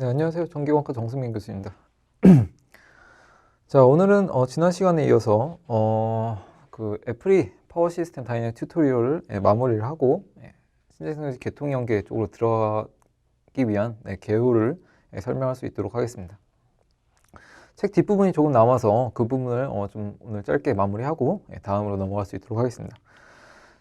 네, 안녕하세요. 전기공학과 정승민 교수입니다. 자, 오늘은 지난 시간에 이어서 그 애플이 파워 시스템 다이내믹 튜토리얼을 마무리를 하고 신재생에너지 계통 연계 쪽으로 들어가기 위한 개요를 설명할 수 있도록 하겠습니다. 책 뒷부분이 조금 남아서 그 부분을 좀 오늘 짧게 마무리하고 다음으로 넘어갈 수 있도록 하겠습니다.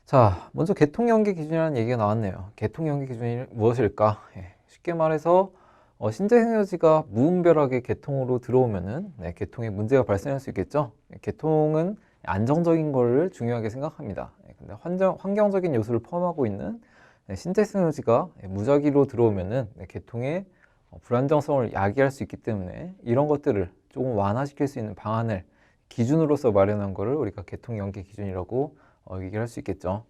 자, 먼저 계통 연계 기준이라는 얘기가 나왔네요. 계통 연계 기준이 무엇일까? 쉽게 말해서 신재생에너지가 무분별하게 계통으로 들어오면은 계통에 문제가 발생할 수 있겠죠. 계통은 안정적인 거를 중요하게 생각합니다. 근데 환경적인 요소를 포함하고 있는 신재생에너지가 무작위로 들어오면은 계통의 불안정성을 야기할 수 있기 때문에 이런 것들을 조금 완화시킬 수 있는 방안을 기준으로서 마련한 거를 우리가 계통 연계 기준이라고 얘기를 할 수 있겠죠.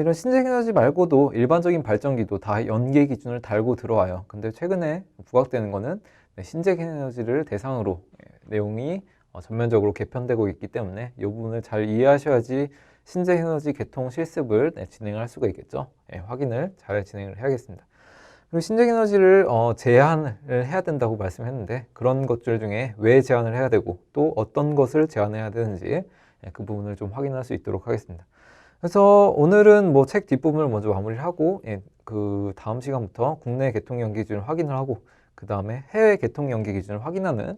이런 신재생에너지 말고도 일반적인 발전기도 다 연계 기준을 달고 들어와요. 근데 최근에 부각되는 거는 신재생에너지를 대상으로 내용이 전면적으로 개편되고 있기 때문에 이 부분을 잘 이해하셔야지 신재생에너지 개통 실습을 진행할 수가 있겠죠. 확인을 잘 진행을 해야겠습니다. 그리고 신재생에너지를 제한을 해야 된다고 말씀했는데 그런 것들 중에 왜 제한을 해야 되고 또 어떤 것을 제한해야 되는지 그 부분을 좀 확인할 수 있도록 하겠습니다. 그래서 오늘은 뭐 책 뒷부분을 먼저 마무리를 하고 그 다음 시간부터 국내 개통 연계 기준을 확인을 하고 그 다음에 해외 개통 연계 기준을 확인하는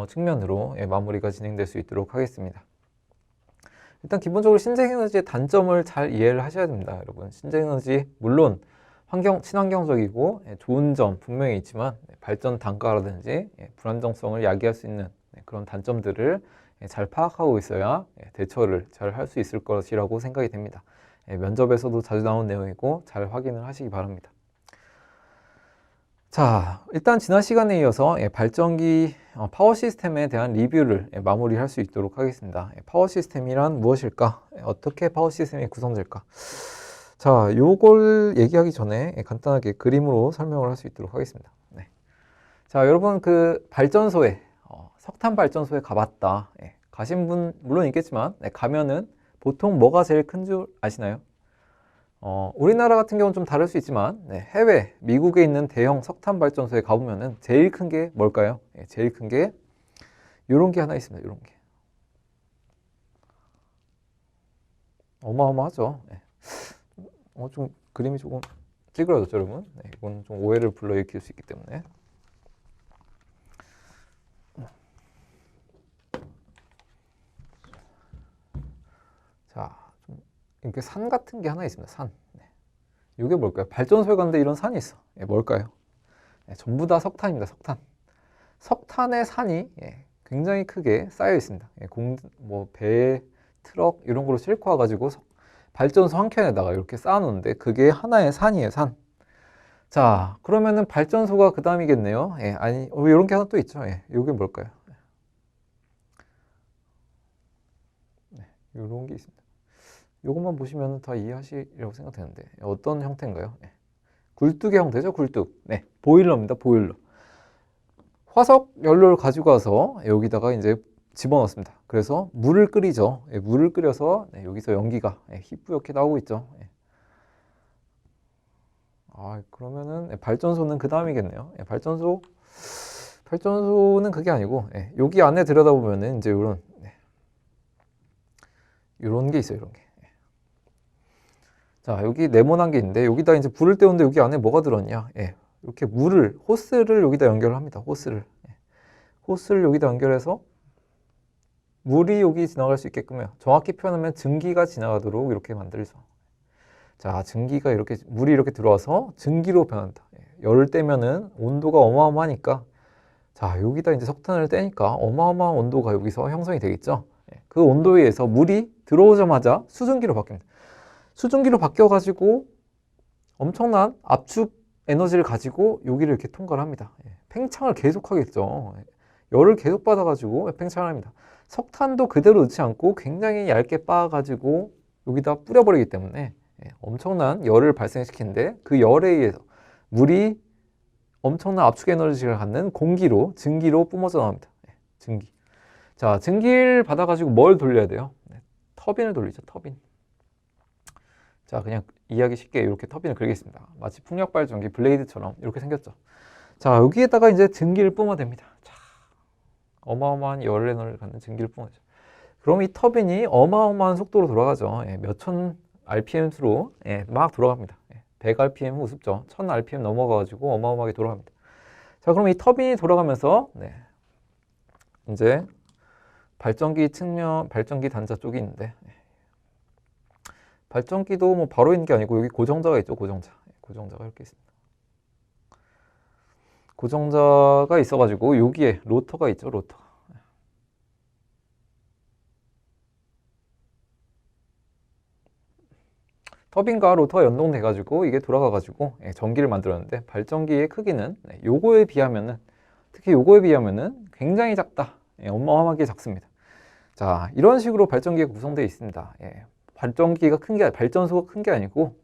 측면으로 마무리가 진행될 수 있도록 하겠습니다. 일단 기본적으로 신재생에너지의 단점을 잘 이해를 하셔야 됩니다. 여러분, 신재생에너지 물론 친환경적이고 좋은 점 분명히 있지만 발전 단가라든지 불안정성을 야기할 수 있는 그런 단점들을 잘 파악하고 있어야 대처를 잘 할 수 있을 것이라고 생각이 됩니다. 면접에서도 자주 나온 내용이고 잘 확인을 하시기 바랍니다. 자, 일단 지난 시간에 이어서 발전기 파워 시스템에 대한 리뷰를 마무리할 수 있도록 하겠습니다. 파워 시스템이란 무엇일까? 어떻게 파워 시스템이 구성될까? 자, 요걸 얘기하기 전에 간단하게 그림으로 설명을 할 수 있도록 하겠습니다. 네. 자, 여러분 그 발전소에 석탄 발전소에 가봤다. 가신 분 물론 있겠지만 가면은 보통 뭐가 제일 큰 줄 아시나요? 우리나라 같은 경우는 좀 다를 수 있지만 해외 미국에 있는 대형 석탄 발전소에 가보면은 제일 큰 게 뭘까요? 제일 큰 게 요런 게 하나 있습니다. 요런 게 어마어마하죠. 좀 그림이 조금 찌그러졌죠, 여러분? 이건 좀 오해를 불러일으킬 수 있기 때문에. 자, 좀 이렇게 산 같은 게 하나 있습니다. 산. 이게 뭘까요? 발전소에 갔는데 이런 산이 있어. 뭘까요? 전부 다 석탄입니다. 석탄. 석탄의 산이 굉장히 크게 쌓여 있습니다. 배, 트럭 이런 걸로 싣고 와가지고 발전소 한 켠에다가 이렇게 쌓아놓는데 그게 하나의 산이에요. 산. 자, 그러면은 발전소가 그 다음이겠네요. 아니, 이런 게 하나 또 있죠. 이게 뭘까요? 이런 게 있습니다. 이것만 보시면 다 이해하시리라고 생각되는데 어떤 형태인가요? 굴뚝의 형태죠. 굴뚝. 보일러입니다. 보일러. 화석 연료를 가지고 와서 여기다가 이제 집어넣습니다. 그래서 물을 끓이죠. 물을 끓여서 여기서 연기가 희뿌옇게 나오고 있죠. 그러면은 발전소는 그 다음이겠네요. 발전소는 그게 아니고 여기 안에 들여다보면은 이제 이런 게 있어요. 이런 게. 자, 여기 네모난 게 있는데 여기다 이제 불을 때우는데 여기 안에 뭐가 들었냐? 이렇게 호스를 여기다 연결을 합니다. 호스를 여기다 연결해서 물이 여기 지나갈 수 있게끔요. 정확히 표현하면 증기가 지나가도록 이렇게 만들죠. 자, 물이 이렇게 들어와서 증기로 변한다. 열을 떼면은 온도가 어마어마하니까 자, 여기다 이제 석탄을 떼니까 어마어마한 온도가 여기서 형성이 되겠죠. 그 온도에 의해서 물이 들어오자마자 수증기로 바뀝니다. 수증기로 바뀌어가지고 엄청난 압축 에너지를 가지고 여기를 이렇게 통과를 합니다. 팽창을 계속 하겠죠. 열을 계속 받아가지고 팽창을 합니다. 석탄도 그대로 넣지 않고 굉장히 얇게 빻아가지고 여기다 뿌려버리기 때문에 엄청난 열을 발생시키는데 그 열에 의해서 물이 엄청난 압축 에너지를 갖는 증기로 뿜어져 나옵니다. 증기. 자, 증기를 받아가지고 뭘 돌려야 돼요? 터빈을 돌리죠. 터빈. 자, 그냥 이해하기 쉽게 이렇게 터빈을 그리겠습니다. 마치 풍력발전기 블레이드처럼 이렇게 생겼죠. 자, 여기에다가 이제 증기를 뿜어댑니다. 자, 어마어마한 열 에너지를 갖는 증기를 뿜어대죠. 그럼 이 터빈이 어마어마한 속도로 돌아가죠. 예, 몇천 RPM수로 예, 막 돌아갑니다. 예, 100 RPM 우습죠. 1000 RPM 넘어가가지고 어마어마하게 돌아갑니다. 자, 그럼 이 터빈이 돌아가면서 네, 이제 발전기 측면, 발전기 단자 쪽이 있는데 예, 발전기도 뭐 바로 있는 게 아니고 여기 고정자가 있죠. 고정자. 예, 고정자가 이렇게 있습니다. 고정자가 있어가지고 여기에 로터가 있죠. 로터. 터빈과 로터가 연동돼가지고 이게 돌아가가지고 예, 전기를 만들었는데 발전기의 크기는 네, 요거에 비하면은 특히 요거에 비하면은 굉장히 작다. 예, 어마어마하게 작습니다. 자, 이런 식으로 발전기가 구성되어 있습니다. 예, 발전기가 큰 게 발전소가 큰 게 아니고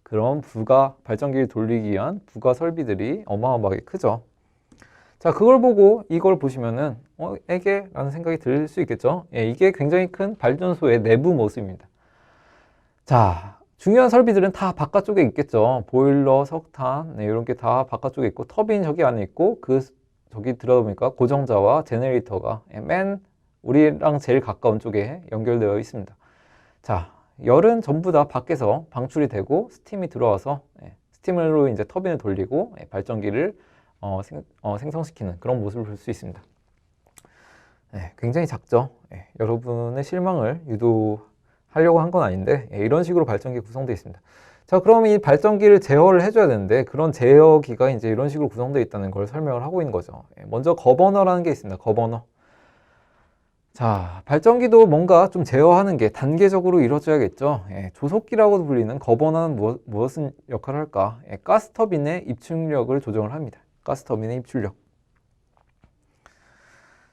그런 부가 발전기를 돌리기 위한 부가 설비들이 어마어마하게 크죠. 자, 그걸 보고 이걸 보시면은 에게라는 생각이 들 수 있겠죠. 예, 이게 굉장히 큰 발전소의 내부 모습입니다. 자, 중요한 설비들은 다 바깥쪽에 있겠죠. 보일러, 석탄, 네, 이런 게 다 바깥쪽에 있고 터빈 저기 안에 있고 저기 들어보니까 고정자와 제네레이터가 맨 우리랑 제일 가까운 쪽에 연결되어 있습니다. 자, 열은 전부 다 밖에서 방출이 되고 스팀이 들어와서 스팀으로 이제 터빈을 돌리고 발전기를 생성시키는 그런 모습을 볼 수 있습니다. 네, 굉장히 작죠. 여러분의 실망을 유도하려고 한 건 아닌데 이런 식으로 발전기가 구성되어 있습니다. 자, 그럼 이 발전기를 제어를 해줘야 되는데 그런 제어기가 이제 이런 식으로 구성되어 있다는 걸 설명을 하고 있는 거죠. 먼저 거버너라는 게 있습니다. 거버너. 자, 발전기도 뭔가 좀 제어하는 게 단계적으로 이루어져야겠죠. 조속기라고도 불리는 거버너는 무엇은 역할을 할까? 가스터빈의 입출력을 조정을 합니다. 가스터빈의 입출력.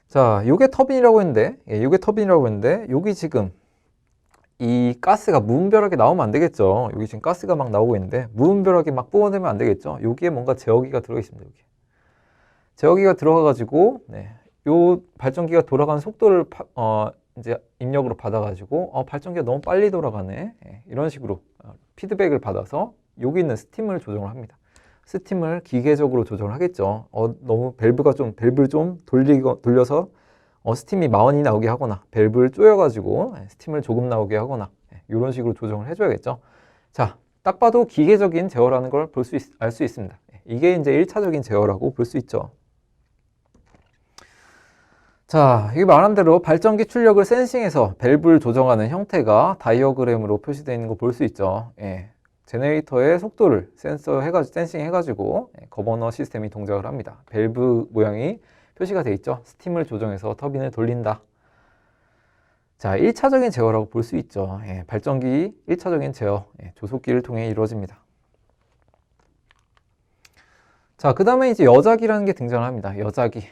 자, 요게 터빈이라고 했는데, 여기 지금 이 가스가 무분별하게 나오면 안 되겠죠. 여기 지금 가스가 막 나오고 있는데 무분별하게 막 뿜어내면 안 되겠죠. 여기에 뭔가 제어기가 들어 있습니다. 여기 제어기가 들어가가지고 요 발전기가 돌아가는 속도를 이제 입력으로 받아가지고 발전기가 너무 빨리 돌아가네. 이런 식으로 피드백을 받아서 여기 있는 스팀을 조정을 합니다. 스팀을 기계적으로 조정을 하겠죠. 너무 밸브를 좀 돌려서 스팀이 많이 나오게 하거나 밸브를 조여가지고 스팀을 조금 나오게 하거나 이런 식으로 조정을 해줘야겠죠. 자, 딱 봐도 기계적인 제어라는 걸 알 수 있습니다. 이게 이제 1차적인 제어라고 볼 수 있죠. 자, 이게 말한 대로 발전기 출력을 센싱해서 밸브를 조정하는 형태가 다이어그램으로 표시되어 있는 거 볼 수 있죠. 제네레이터의 속도를 센싱 해가지고 거버너 시스템이 동작을 합니다. 밸브 모양이 표시가 되어 있죠. 스팀을 조정해서 터빈을 돌린다. 자, 1차적인 제어라고 볼 수 있죠. 발전기 1차적인 제어, 조속기를 통해 이루어집니다. 자, 그 다음에 이제 여자기라는 게 등장을 합니다. 여자기.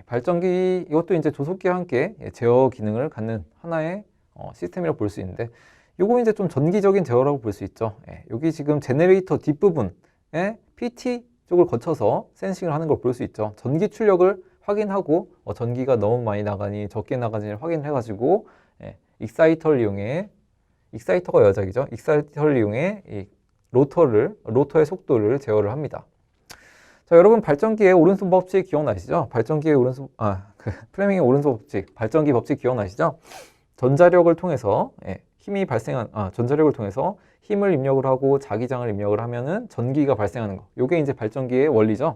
발전기, 이것도 이제 조속기와 함께 제어 기능을 갖는 하나의 시스템이라고 볼 수 있는데, 요거 이제 좀 전기적인 제어라고 볼 수 있죠. 여기 지금 제네레이터 뒷부분에 PT 쪽을 거쳐서 센싱을 하는 걸 볼 수 있죠. 전기 출력을 확인하고 전기가 너무 많이 나가니 적게 나가지를 확인을 해가지고 익사이터가 여자기죠. 익사이터를 이용해 이 로터의 속도를 제어를 합니다. 자, 여러분 발전기의 오른손 법칙 기억나시죠? 프레밍의 오른손 법칙, 발전기 법칙 기억나시죠? 전자력을 통해서 힘을 입력을 하고 자기장을 입력을 하면은 전기가 발생하는 거. 요게 이제 발전기의 원리죠.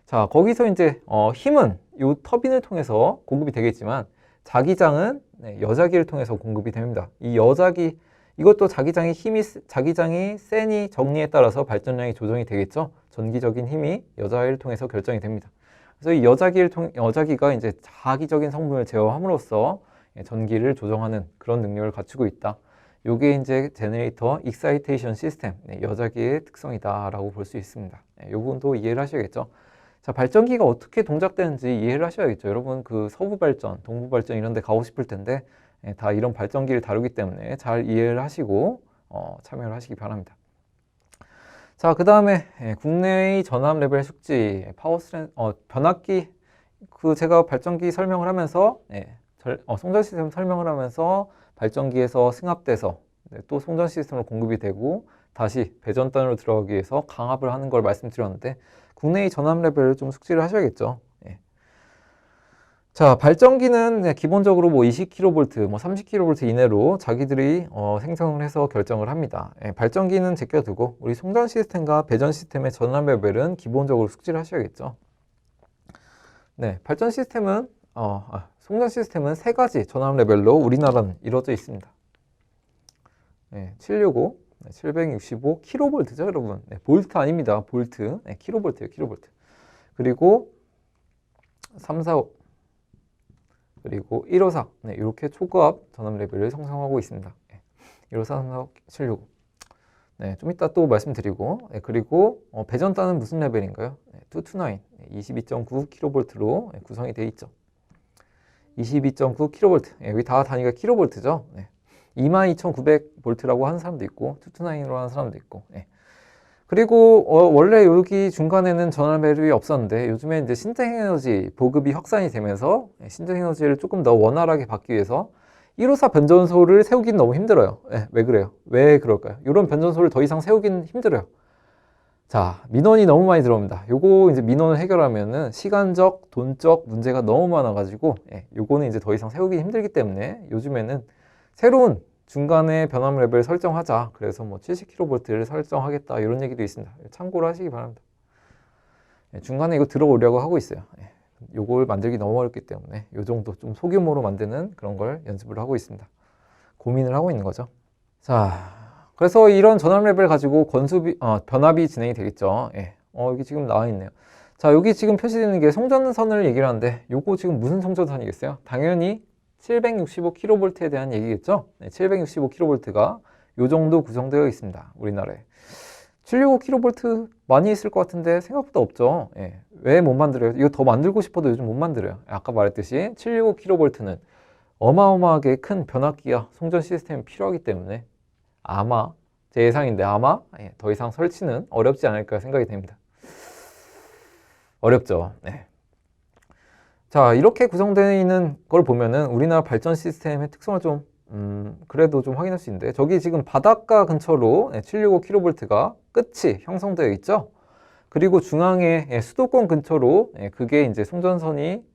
자, 거기서 이제 힘은 이 터빈을 통해서 공급이 되겠지만 자기장은 여자기를 통해서 공급이 됩니다. 이 여자기 이것도 자기장이 세니 적니에 따라서 발전량이 조정이 되겠죠. 전기적인 힘이 여자기를 통해서 결정이 됩니다. 그래서 이 여자기가 이제 자기적인 성분을 제어함으로써 전기를 조정하는 그런 능력을 갖추고 있다. 요게 이제 제네레이터 익사이테이션 시스템, 여자기의 특성이다라고 볼 수 있습니다. 이 부분도 이해를 하셔야겠죠. 자, 발전기가 어떻게 동작되는지 이해를 하셔야겠죠. 여러분 그 서부 발전, 동부 발전 이런 데 가고 싶을 텐데 다 이런 발전기를 다루기 때문에 잘 이해를 하시고 참여를 하시기 바랍니다. 자, 그 다음에 국내의 전압 레벨 숙지, 변압기, 제가 발전기 설명을 하면서 송전 시스템 설명을 하면서 발전기에서 승합돼서 또 송전 시스템으로 공급이 되고 다시 배전단으로 들어가기 위해서 강압을 하는 걸 말씀드렸는데 국내의 전압 레벨을 좀 숙지를 하셔야겠죠. 예. 자, 발전기는 기본적으로 뭐 20kV, 뭐 30kV 이내로 자기들이 생성을 해서 결정을 합니다. 예, 발전기는 제껴두고 우리 송전 시스템과 배전 시스템의 전압 레벨은 기본적으로 숙지를 하셔야겠죠. 네, 발전 시스템은 송전 시스템은 세 가지 전압 레벨로 우리나라는 이루어져 있습니다. 네, 765, 765 kV죠, 여러분. 네, 볼트 아닙니다. 볼트. 네, kV예요, kV. 그리고 345 그리고 154. 네, 이렇게 초고압 전압 레벨을 형성하고 있습니다. 네, 154, 345, 765. 네, 좀 이따 또 말씀드리고, 네, 그리고 배전단은 무슨 레벨인가요? 네, 229, 22.9kV로 구성이 되어 있죠. 22.9kV. 네, 여기 다 단위가 kV죠. 네. 22,900V라고 하는 사람도 있고 229으로 하는 사람도 있고. 네. 그리고 원래 여기 중간에는 전압 레벨이 없었는데 요즘에 이제 신재에너지 보급이 확산이 되면서 신재에너지를 조금 더 원활하게 받기 위해서 154 변전소를 세우기는 너무 힘들어요. 네, 왜 그래요? 왜 그럴까요? 이런 변전소를 더 이상 세우기는 힘들어요. 자, 민원이 너무 많이 들어옵니다. 요거 이제 민원을 해결하면은 시간적, 돈적 문제가 너무 많아가지고, 요거는 이제 더 이상 세우기 힘들기 때문에 요즘에는 새로운 중간에 변압 레벨 설정하자. 그래서 뭐 70kV를 설정하겠다. 이런 얘기도 있습니다. 참고로 하시기 바랍니다. 중간에 이거 들어오려고 하고 있어요. 요걸 만들기 너무 어렵기 때문에 요 정도 좀 소규모로 만드는 그런 걸 연습을 하고 있습니다. 고민을 하고 있는 거죠. 자, 그래서 이런 전압 레벨 가지고 변압이 진행이 되겠죠. 여기 지금 나와 있네요. 자, 여기 지금 표시되는 게 송전선을 얘기를 하는데 요거 지금 무슨 송전선이겠어요? 당연히 765kV에 대한 얘기겠죠. 765kV가 요 정도 구성되어 있습니다. 우리나라에 765kV 많이 있을 것 같은데 생각보다 없죠. 왜 못 만들어요? 이거 더 만들고 싶어도 요즘 못 만들어요. 아까 말했듯이 765kV는 어마어마하게 큰 변압기와 송전 시스템이 필요하기 때문에 아마 제 예상인데 아마 더 이상 설치는 어렵지 않을까 생각이 됩니다. 어렵죠. 네. 자, 이렇게 구성되어 있는 걸 보면은 우리나라 발전 시스템의 특성을 좀 그래도 좀 확인할 수 있는데 저기 지금 바닷가 근처로 765kV가 끝이 형성되어 있죠. 그리고 중앙에 수도권 근처로 그게 이제 송전선이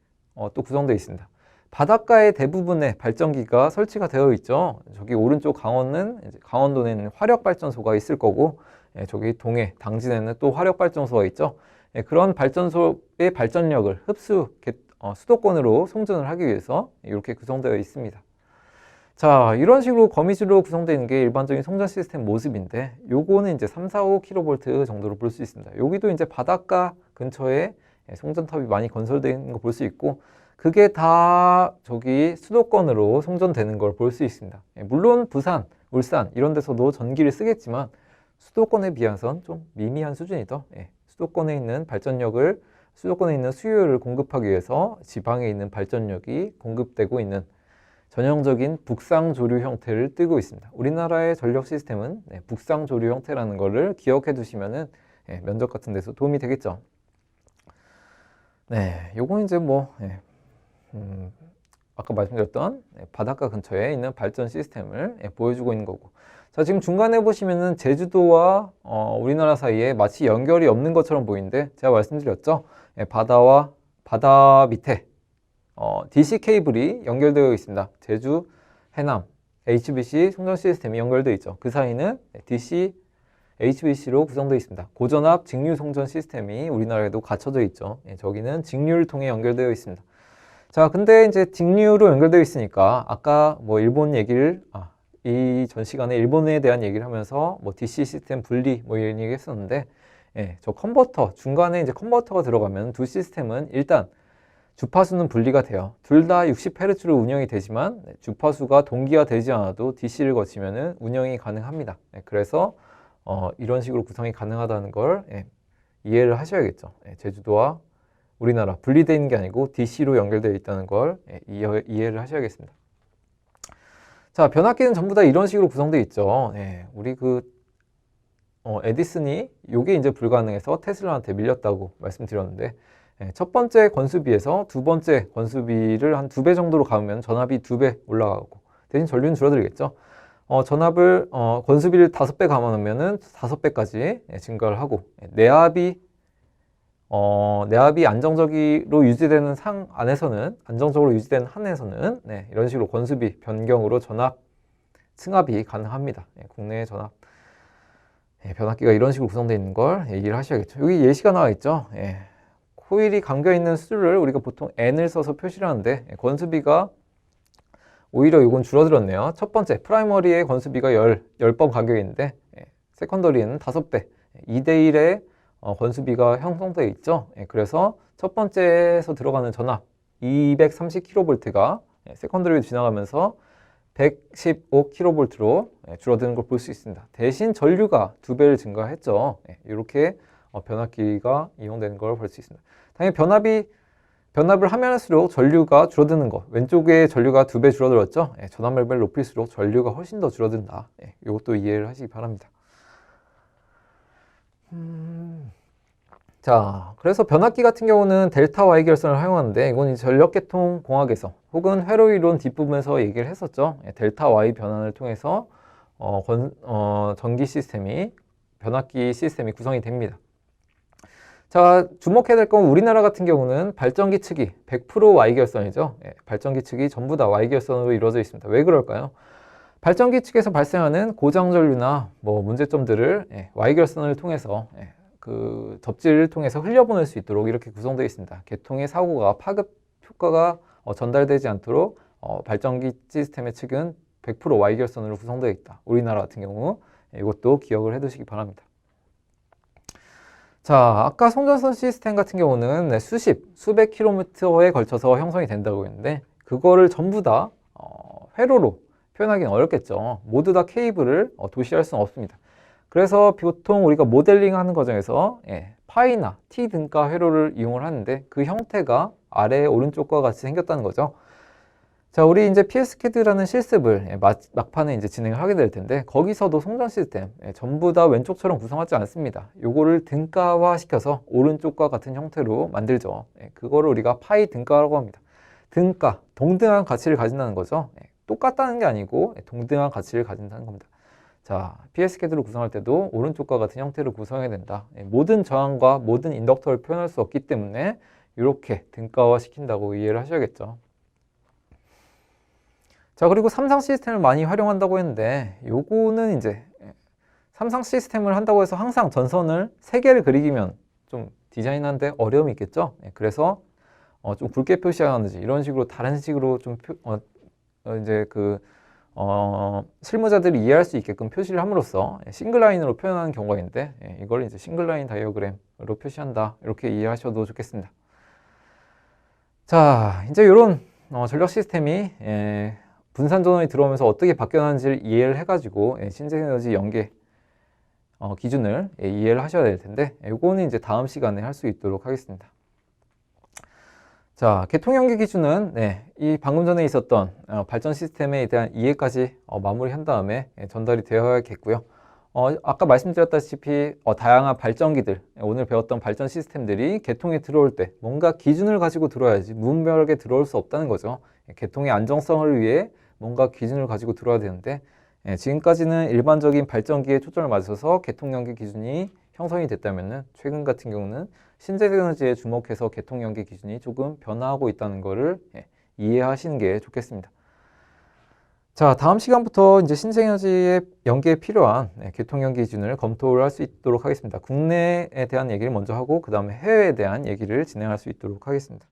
또 구성되어 있습니다. 바닷가의 대부분의 발전기가 설치가 되어 있죠. 저기 오른쪽 강원도에는 화력발전소가 있을 거고 저기 동해, 당진에는 또 화력발전소가 있죠. 그런 발전소의 발전력을 수도권으로 송전을 하기 위해서 이렇게 구성되어 있습니다. 자, 이런 식으로 거미줄로 구성되어 있는 게 일반적인 송전 시스템 모습인데 요거는 이제 345kV 정도로 볼 수 있습니다. 여기도 이제 바닷가 근처에 송전탑이 많이 건설되어 있는 거 볼 수 있고 그게 다 저기 수도권으로 송전되는 걸 볼 수 있습니다. 물론 부산, 울산 이런 데서도 전기를 쓰겠지만 수도권에 비해서는 좀 미미한 수준이죠. 수도권에 있는 수도권에 있는 수요를 공급하기 위해서 지방에 있는 발전력이 공급되고 있는 전형적인 북상조류 형태를 띠고 있습니다. 우리나라의 전력 시스템은 북상조류 형태라는 거를 기억해 두시면은 면접 같은 데서 도움이 되겠죠. 네, 요건 이제 아까 말씀드렸던 바닷가 근처에 있는 발전 시스템을 보여주고 있는 거고. 자, 지금 중간에 보시면은 제주도와 우리나라 사이에 마치 연결이 없는 것처럼 보이는데 제가 말씀드렸죠. 바다 밑에 DC 케이블이 연결되어 있습니다. 제주, 해남, HBC 송전 시스템이 연결되어 있죠. 그 사이는 DC, HBC로 구성되어 있습니다. 고전압 직류 송전 시스템이 우리나라에도 갖춰져 있죠. 저기는 직류를 통해 연결되어 있습니다. 자, 근데 이제 직류로 연결되어 있으니까 아까 일본 얘기를 이 전 시간에 일본에 대한 얘기를 하면서 DC 시스템 분리 이런 얘기 했었는데 저 중간에 이제 컨버터가 들어가면 두 시스템은 일단 주파수는 분리가 돼요. 둘 다 60Hz로 운영이 되지만 주파수가 동기화 되지 않아도 DC를 거치면 운영이 가능합니다. 그래서 이런 식으로 구성이 가능하다는 걸 이해를 하셔야겠죠. 제주도와 우리나라 분리되어 있는 게 아니고 DC로 연결되어 있다는 걸 이해를 하셔야겠습니다. 자, 변압기는 전부 다 이런 식으로 구성되어 있죠. 우리 에디슨이 이게 이제 불가능해서 테슬라한테 밀렸다고 말씀드렸는데 첫 번째 건수비에서 두 번째 건수비를 한 2배 정도로 가면 전압이 2배 올라가고 대신 전류는 줄어들겠죠. 전압을 건수비를 5배 감아놓으면은 5배까지 증가를 하고 내압이 내압이 안정적으로 유지되는 상 안에서는, 안정적으로 유지되는 한에서는 네, 이런 식으로 권수비 변경으로 전압 승합이 가능합니다. 국내의 전압 변압기가 이런 식으로 구성되어 있는 걸 얘기를 하셔야겠죠. 여기 예시가 나와 있죠. 코일이 감겨 있는 수를 우리가 보통 N을 써서 표시를 하는데 권수비가 오히려 이건 줄어들었네요. 첫 번째 프라이머리의 권수비가 10번 간격인데 세컨더리에는 5배 2대1의 권수비가 형성되어 있죠. 그래서 첫 번째에서 들어가는 전압 230kV가 세컨더리로 지나가면서 115kV로 줄어드는 걸 볼 수 있습니다. 대신 전류가 2배를 증가했죠. 이렇게 변압기가 이용되는 걸 볼 수 있습니다. 당연히 변압을 하면 할수록 전류가 줄어드는 거, 왼쪽에 전류가 2배 줄어들었죠. 전압 레벨을 높일수록 전류가 훨씬 더 줄어든다. 이것도 이해를 하시기 바랍니다. 자, 그래서 변압기 같은 경우는 델타 Y 결선을 활용하는데 이건 이제 전력계통 공학에서 혹은 회로이론 뒷부분에서 얘기를 했었죠. 델타 Y 변환을 통해서 전기 시스템이, 변압기 시스템이 구성이 됩니다. 자, 주목해야 될 건 우리나라 같은 경우는 발전기 측이 100% Y 결선이죠. 발전기 측이 전부 다 Y 결선으로 이루어져 있습니다. 왜 그럴까요? 발전기 측에서 발생하는 고장 전류나 문제점들을 Y 결선을 통해서 그 접지를 통해서 흘려보낼 수 있도록 이렇게 구성되어 있습니다. 계통의 사고가 파급 효과가 전달되지 않도록 발전기 시스템의 측은 100% Y 결선으로 구성되어 있다. 우리나라 같은 경우 이것도 기억을 해두시기 바랍니다. 자, 아까 송전선 시스템 같은 경우는 수백 킬로미터에 걸쳐서 형성이 된다고 했는데 그거를 전부 다 회로로 표현하기는 어렵겠죠. 모두 다 케이블을 도시할 수는 없습니다. 그래서 보통 우리가 모델링 하는 과정에서 파이나 T 등가 회로를 이용을 하는데 그 형태가 아래 오른쪽과 같이 생겼다는 거죠. 자, 우리 이제 PSCAD라는 실습을 막판에 이제 진행을 하게 될 텐데 거기서도 송전 시스템 전부 다 왼쪽처럼 구성하지 않습니다. 요거를 등가화 시켜서 오른쪽과 같은 형태로 만들죠. 그거를 우리가 파이 등가라고 합니다. 등가, 동등한 가치를 가진다는 거죠. 똑같다는 게 아니고 동등한 가치를 가진다는 겁니다. 자, PSCAD를 구성할 때도 오른쪽과 같은 형태로 구성해야 된다. 모든 저항과 모든 인덕터를 표현할 수 없기 때문에 이렇게 등가화 시킨다고 이해를 하셔야겠죠. 자, 그리고 삼상 시스템을 많이 활용한다고 했는데 요거는 이제 삼상 시스템을 한다고 해서 항상 전선을 3개를 그리기면 좀 디자인하는데 어려움이 있겠죠. 그래서 좀 굵게 표시하는지 이런 식으로 다른 식으로 좀 이제 실무자들이 이해할 수 있게끔 표시를 함으로써 싱글라인으로 표현하는 경우가 있는데 이걸 이제 싱글라인 다이어그램으로 표시한다. 이렇게 이해하셔도 좋겠습니다. 자, 이제 이런 전력 시스템이 분산 전원이 들어오면서 어떻게 바뀌었는지를 이해를 해가지고 신재에너지 연계 기준을 이해를 하셔야 될 텐데 이거는 이제 다음 시간에 할 수 있도록 하겠습니다. 자, 계통연계 기준은 이 방금 전에 있었던 발전 시스템에 대한 이해까지 마무리한 다음에 전달이 되어야겠고요. 아까 말씀드렸다시피 다양한 발전기들, 오늘 배웠던 발전 시스템들이 계통에 들어올 때 뭔가 기준을 가지고 들어와야지 무분별하게 들어올 수 없다는 거죠. 계통의 안정성을 위해 뭔가 기준을 가지고 들어와야 되는데 지금까지는 일반적인 발전기에 초점을 맞춰서 계통연계 기준이 형성이 됐다면 최근 같은 경우는 신재생에너지에 주목해서 계통연계 기준이 조금 변화하고 있다는 것을 이해하시는 게 좋겠습니다. 자, 다음 시간부터 이제 신재생에너지의 연계에 필요한 계통연계 기준을 검토를 할 수 있도록 하겠습니다. 국내에 대한 얘기를 먼저 하고 그 다음에 해외에 대한 얘기를 진행할 수 있도록 하겠습니다.